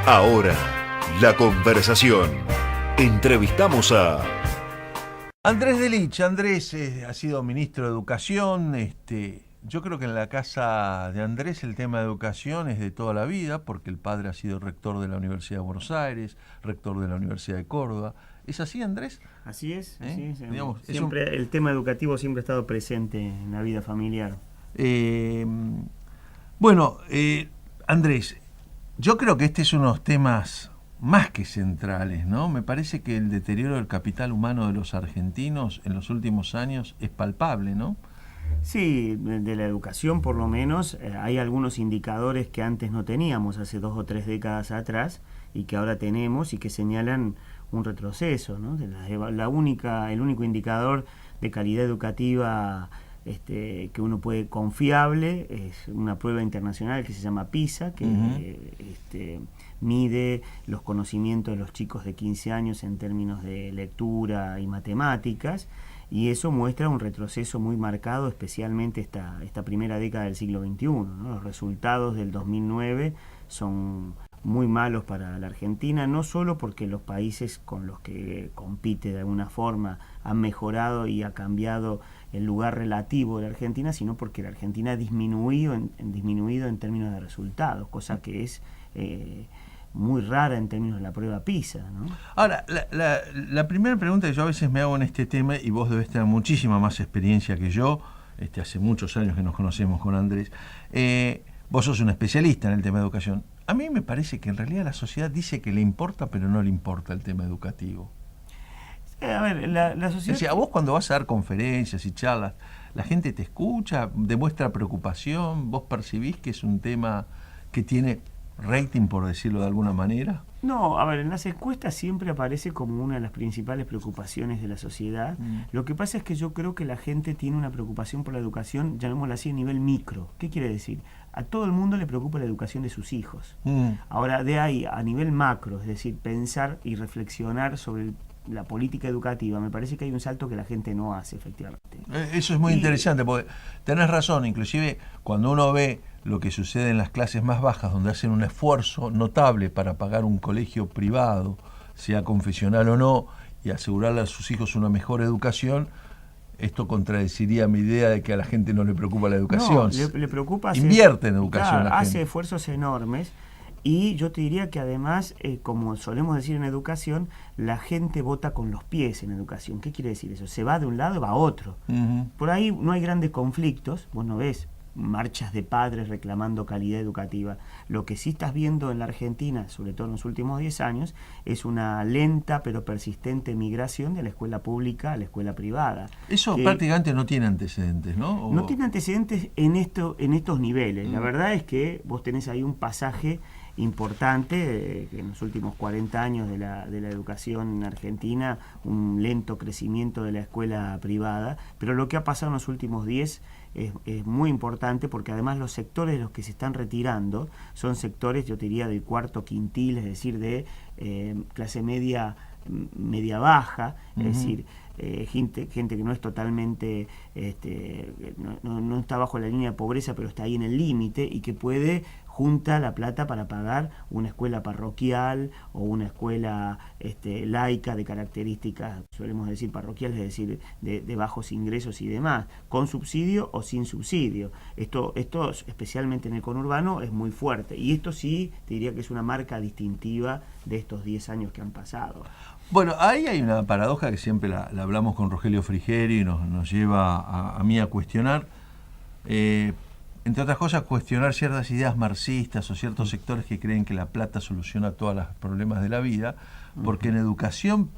Ahora, la conversación. Entrevistamos a Andrés Delich. Andrés ha sido ministro de Educación. Yo creo que en la casa de Andrés el tema de educación es de toda la vida, porque el padre ha sido rector de la Universidad de Buenos Aires, rector de la Universidad de Córdoba. ¿Es así, Andrés? Así es, así es. Digamos, siempre, el tema educativo siempre ha estado presente en la vida familiar. Andrés, yo creo que este es uno de los temas más que centrales, ¿no? Me parece que el deterioro del capital humano de los argentinos en los últimos años es palpable, ¿no? Sí, de la educación por lo menos hay algunos indicadores que antes no teníamos hace 2 o 3 décadas atrás y que ahora tenemos y que señalan un retroceso, ¿no? El único indicador de calidad educativa que uno puede confiable es una prueba internacional que se llama PISA, que mide los conocimientos de los chicos de 15 años en términos de lectura y matemáticas, y eso muestra un retroceso muy marcado, especialmente esta primera década del siglo XXI, ¿no? Los resultados del 2009 son muy malos para la Argentina, no solo porque los países con los que compite de alguna forma han mejorado y ha cambiado el lugar relativo de la Argentina, sino porque la Argentina ha disminuido en términos de resultados, cosa que es muy rara en términos de la prueba PISA, ¿no? Ahora, la primera pregunta que yo a veces me hago en este tema, y vos debes tener muchísima más experiencia que yo, hace muchos años que nos conocemos con Andrés, vos sos un especialista en el tema de educación. A mí me parece que en realidad la sociedad dice que le importa, pero no le importa el tema educativo. A ver, la sociedad... Es decir, a vos cuando vas a dar conferencias y charlas, la gente te escucha, demuestra preocupación, vos percibís que es un tema que tiene rating, por decirlo de alguna manera. No, a ver, en las encuestas siempre aparece como una de las principales preocupaciones de la sociedad. Lo que pasa es que yo creo que la gente tiene una preocupación por la educación, llamémosla así, a nivel micro. ¿Qué quiere decir? A todo el mundo le preocupa la educación de sus hijos. Ahora, de ahí, a nivel macro, es decir, pensar y reflexionar sobre la política educativa, me parece que hay un salto que la gente no hace, efectivamente. Eso es muy interesante, porque tenés razón, inclusive cuando uno ve lo que sucede en las clases más bajas, donde hacen un esfuerzo notable para pagar un colegio privado, sea confesional o no, y asegurarle a sus hijos una mejor educación, esto contradeciría mi idea de que a la gente no le preocupa la educación. No, le preocupa. Invierte en educación, claro, la gente. Hace esfuerzos enormes. Y yo te diría que además, como solemos decir en educación, la gente vota con los pies en educación. ¿Qué quiere decir eso? Se va de un lado y va a otro. Por ahí no hay grandes conflictos, vos no ves marchas de padres reclamando calidad educativa. Lo que sí estás viendo en la Argentina, sobre todo en los últimos 10 años, es una lenta pero persistente migración de la escuela pública a la escuela privada. Eso prácticamente no tiene antecedentes, ¿no? No tiene antecedentes en estos niveles. La verdad es que vos tenés ahí un pasaje importante, que en los últimos 40 años de la educación en Argentina, un lento crecimiento de la escuela privada, pero lo que ha pasado en los últimos 10 es muy importante, porque además los sectores de los que se están retirando son sectores, yo te diría, del cuarto quintil, es decir, de clase media baja, es decir, gente que no es totalmente, no está bajo la línea de pobreza, pero está ahí en el límite y que puede junta la plata para pagar una escuela parroquial o una escuela laica de características, solemos decir parroquiales, es decir, de bajos ingresos y demás, con subsidio o sin subsidio. Esto especialmente en el conurbano es muy fuerte, y esto sí te diría que es una marca distintiva de estos 10 años que han pasado. Bueno, ahí hay una paradoja que siempre la hablamos con Rogelio Frigerio y nos lleva a mí a cuestionar, entre otras cosas, cuestionar ciertas ideas marxistas o ciertos sectores que creen que la plata soluciona todos los problemas de la vida, porque en educación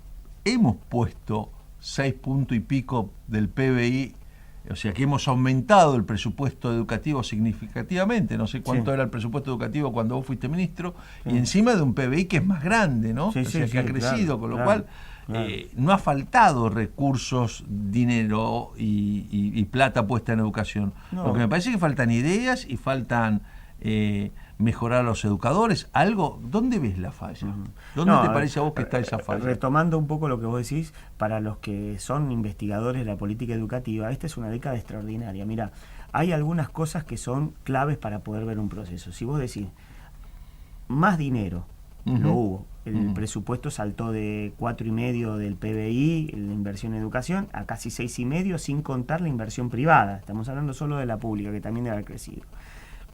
hemos puesto 6 puntos y pico del PBI, o sea que hemos aumentado el presupuesto educativo significativamente. No sé cuánto era el presupuesto educativo cuando vos fuiste ministro, y encima de un PBI que es más grande, ¿no? Que ha crecido, con lo cual no ha faltado recursos, dinero y plata puesta en educación. Porque me parece que faltan ideas y faltan mejorar a los educadores. ¿Dónde ves la falla? ¿Dónde te parece a vos que está esa falla? Retomando un poco lo que vos decís, para los que son investigadores de la política educativa, esta es una década extraordinaria. Mira, hay algunas cosas que son claves para poder ver un proceso. Si vos decís más dinero lo hubo. El presupuesto saltó de 4,5 del PBI, la inversión en educación, a casi 6,5, sin contar la inversión privada. Estamos hablando solo de la pública, que también debe haber crecido.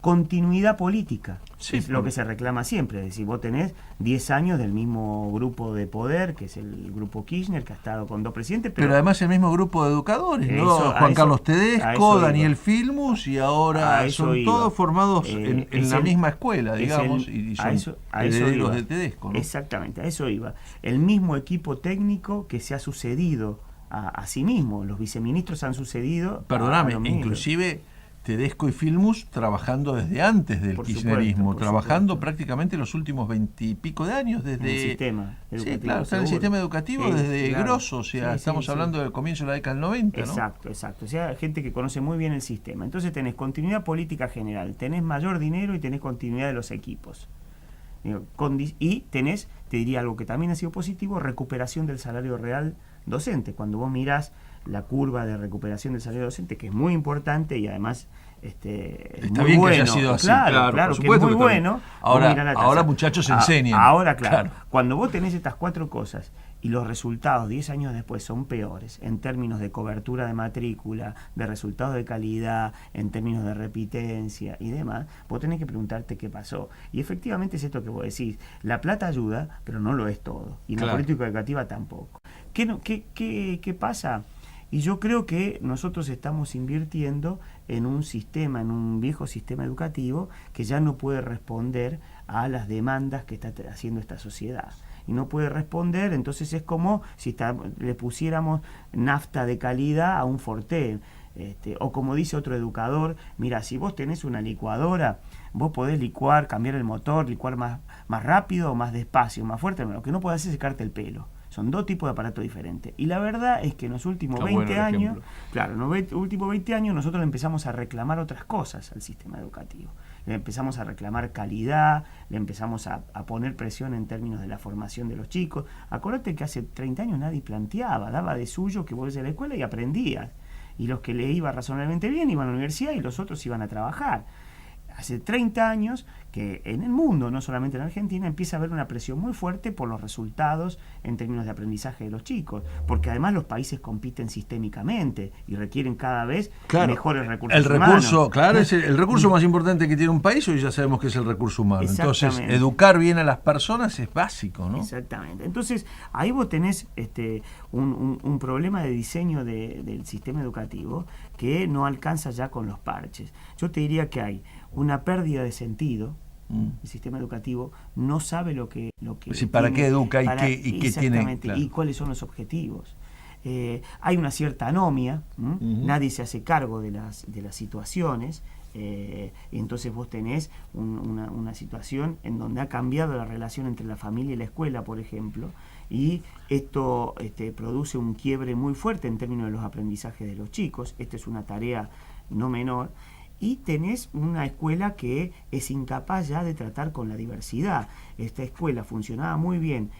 Continuidad política, sí, es lo que se reclama siempre. Es decir, vos tenés 10 años del mismo grupo de poder, que es el grupo Kirchner, que ha estado con 2 presidentes. Pero además el mismo grupo de educadores, ¿no? Juan Carlos Tedesco, Daniel Filmus, y ahora son todos formados en la misma escuela, digamos, y son herederos de Tedesco, ¿no? Exactamente, a eso iba. El mismo equipo técnico que se ha sucedido a sí mismo. Los viceministros han sucedido. Perdóname, inclusive Tedesco y Filmus trabajando desde antes del kirchnerismo, trabajando prácticamente los últimos 20 y pico de años desde el sistema educativo. Sí, claro, está en el sistema educativo desde grosso, o sea, estamos hablando del comienzo de la década del 90, ¿no? Exacto. O sea, gente que conoce muy bien el sistema. Entonces tenés continuidad política general, tenés mayor dinero y tenés continuidad de los equipos. Y tenés, te diría algo que también ha sido positivo, recuperación del salario real docente. Cuando vos mirás la curva de recuperación del salario docente, que es muy importante y además está bien bueno, que haya sido así, claro, que es muy bueno. Ahora muchachos enseñan. Ahora, claro, cuando vos tenés estas 4 cosas y los resultados 10 años después son peores en términos de cobertura de matrícula, de resultados de calidad, en términos de repitencia y demás, vos tenés que preguntarte qué pasó. Y efectivamente es esto que vos decís, la plata ayuda, pero no lo es todo, y en la política educativa tampoco. ¿Qué pasa? Y yo creo que nosotros estamos invirtiendo en un sistema, en un viejo sistema educativo que ya no puede responder a las demandas que está haciendo esta sociedad. Y no puede responder, entonces es como si le pusiéramos nafta de calidad a un Forté. O como dice otro educador, mira, si vos tenés una licuadora, vos podés licuar, cambiar el motor, licuar más rápido o más despacio, más fuerte, lo que no podés hacer es secarte el pelo. Son 2 tipos de aparatos diferentes. Y la verdad es que en los últimos 20 años, últimos 20 años nosotros le empezamos a reclamar otras cosas al sistema educativo. Le empezamos a reclamar calidad, le empezamos a poner presión en términos de la formación de los chicos. Acordate que hace 30 años nadie planteaba, daba de suyo que vos ibas a la escuela y aprendías. Y los que le iba razonablemente bien iban a la universidad y los otros iban a trabajar. Hace 30 años que en el mundo, no solamente en Argentina, empieza a haber una presión muy fuerte por los resultados en términos de aprendizaje de los chicos, porque además los países compiten sistémicamente y requieren cada vez mejores recursos humanos. Claro, es el recurso más importante que tiene un país, hoy ya sabemos que es el recurso humano. Entonces, educar bien a las personas es básico, ¿no? Exactamente. Entonces, ahí vos tenés un problema de diseño del sistema educativo que no alcanza ya con los parches. Yo te diría que hay una pérdida de sentido. El sistema educativo no sabe lo que sí, para qué educa y qué tiene, y cuáles son los objetivos. Hay una cierta anomia, nadie se hace cargo de las situaciones, y entonces vos tenés una situación en donde ha cambiado la relación entre la familia y la escuela, por ejemplo, y esto produce un quiebre muy fuerte en términos de los aprendizajes de los chicos. Esta es una tarea no menor. Y tenés una escuela que es incapaz ya de tratar con la diversidad. Esta escuela funcionaba muy bien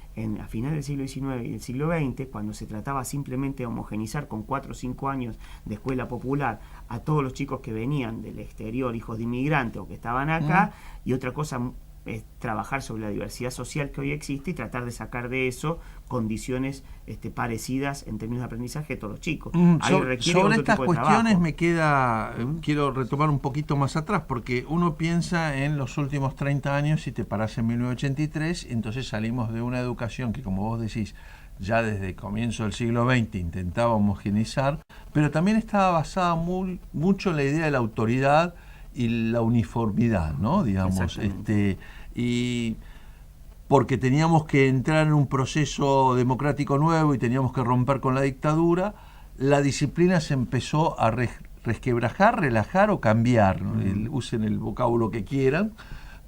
a finales del siglo XIX y del siglo XX, cuando se trataba simplemente de homogenizar con 4 o 5 años de escuela popular a todos los chicos que venían del exterior, hijos de inmigrantes o que estaban acá, y otra cosa es trabajar sobre la diversidad social que hoy existe y tratar de sacar de eso condiciones parecidas en términos de aprendizaje de todos los chicos. Sobre estas cuestiones quiero retomar un poquito más atrás, porque uno piensa en los últimos 30 años y te parás en 1983, entonces salimos de una educación que, como vos decís, ya desde el comienzo del siglo XX intentaba homogeneizar, pero también estaba basada mucho en la idea de la autoridad y la uniformidad, ¿no? Digamos, y porque teníamos que entrar en un proceso democrático nuevo y teníamos que romper con la dictadura, la disciplina se empezó a resquebrajar, relajar o cambiar, ¿no? Usen el vocablo que quieran,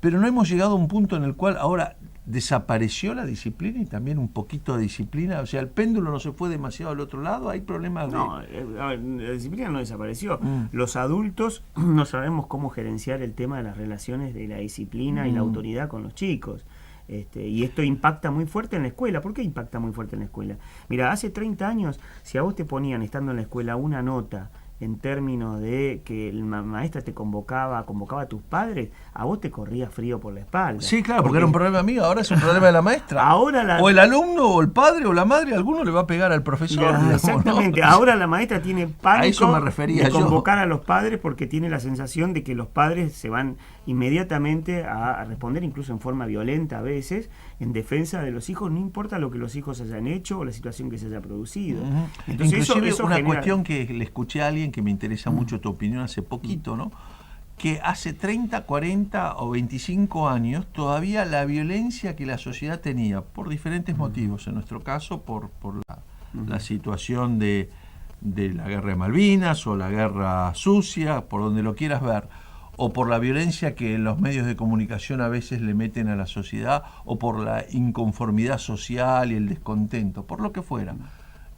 pero no hemos llegado a un punto en el cual ahora desapareció la disciplina y también un poquito de disciplina, o sea, el péndulo no se fue demasiado al otro lado, hay problemas No, la disciplina no desapareció. Los adultos no sabemos cómo gerenciar el tema de las relaciones de la disciplina y la autoridad con los chicos. Y esto impacta muy fuerte en la escuela. ¿Por qué impacta muy fuerte en la escuela? Mira, hace 30 años, si a vos te ponían, estando en la escuela, una nota en términos de que la maestra te convocaba a tus padres, a vos te corría frío por la espalda. Sí, claro, porque era un problema mío, ahora es un problema de la maestra. Ahora o el alumno, o el padre, o la madre, alguno le va a pegar al profesor. Digamos, exactamente, ¿no? ahora la maestra tiene pánico a eso me refería de convocar a los padres porque tiene la sensación de que los padres se van inmediatamente a responder, incluso en forma violenta a veces, en defensa de los hijos, no importa lo que los hijos hayan hecho o la situación que se haya producido. Entonces, inclusive eso una genera... cuestión que le escuché a alguien que me interesa mucho tu opinión hace poquito, ¿no? Que hace 30, 40 o 25 años todavía la violencia que la sociedad tenía, por diferentes motivos, en nuestro caso por la situación de la guerra de Malvinas o la guerra sucia, por donde lo quieras ver, o por la violencia que los medios de comunicación a veces le meten a la sociedad, o por la inconformidad social y el descontento, por lo que fuera.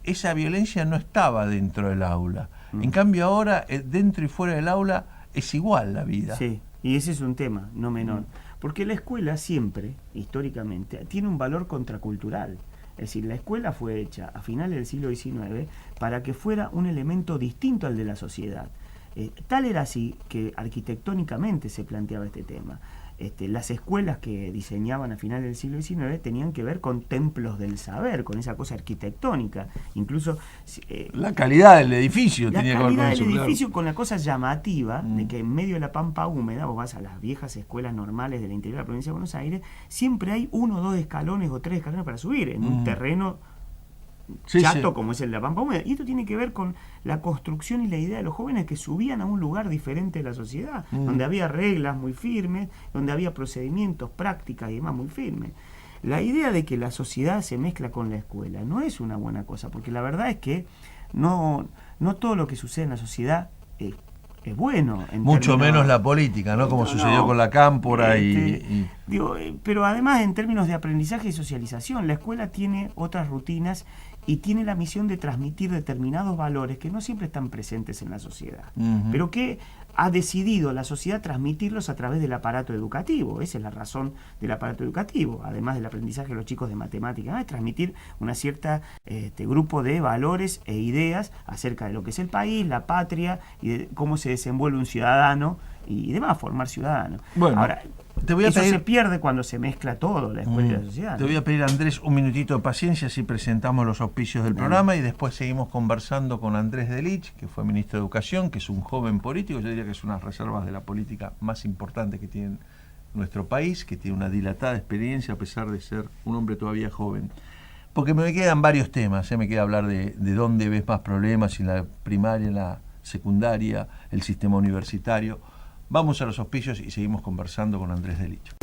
Esa violencia no estaba dentro del aula. En cambio ahora, dentro y fuera del aula, es igual la vida. Sí, y ese es un tema no menor. Porque la escuela siempre, históricamente, tiene un valor contracultural. Es decir, la escuela fue hecha a finales del siglo XIX para que fuera un elemento distinto al de la sociedad. Tal era así que arquitectónicamente se planteaba este tema. Las escuelas que diseñaban a finales del siglo XIX tenían que ver con templos del saber, con esa cosa arquitectónica. Incluso la calidad del edificio la tenía que ver calidad con del eso, edificio, claro. con la cosa llamativa de que en medio de la pampa húmeda, vos vas a las viejas escuelas normales del interior de la provincia de Buenos Aires, siempre hay 1 o 2 escalones o 3 escalones para subir en un terreno chato como es el de la pampa húmeda. Y esto tiene que ver con la construcción y la idea de los jóvenes que subían a un lugar diferente de la sociedad, donde había reglas muy firmes, donde había procedimientos, prácticas y demás muy firmes. La idea de que la sociedad se mezcla con la escuela no es una buena cosa, porque la verdad es que no todo lo que sucede en la sociedad es bueno. Mucho menos la política, ¿no? Como sucedió con la Cámpora Digo, pero además en términos de aprendizaje y socialización, la escuela tiene otras rutinas y tiene la misión de transmitir determinados valores que no siempre están presentes en la sociedad, pero que ha decidido la sociedad transmitirlos a través del aparato educativo. Esa es la razón del aparato educativo, además del aprendizaje de los chicos de matemáticas, es transmitir una cierta grupo de valores e ideas acerca de lo que es el país, la patria y de cómo se desenvuelve un ciudadano y demás, formar ciudadanos. Bueno, ahora, eso se pierde cuando se mezcla todo, la escuela y la sociedad. Te voy a pedir, Andrés, un minutito de paciencia, así presentamos los auspicios del programa y después seguimos conversando con Andrés Delich, que fue ministro de Educación, que es un joven político, yo diría que es una de las reservas de la política más importante que tiene nuestro país, que tiene una dilatada experiencia a pesar de ser un hombre todavía joven. Porque me quedan varios temas, me queda hablar de dónde ves más problemas, en la primaria, en la secundaria, el sistema universitario. Vamos a los auspicios y seguimos conversando con Andrés Delich.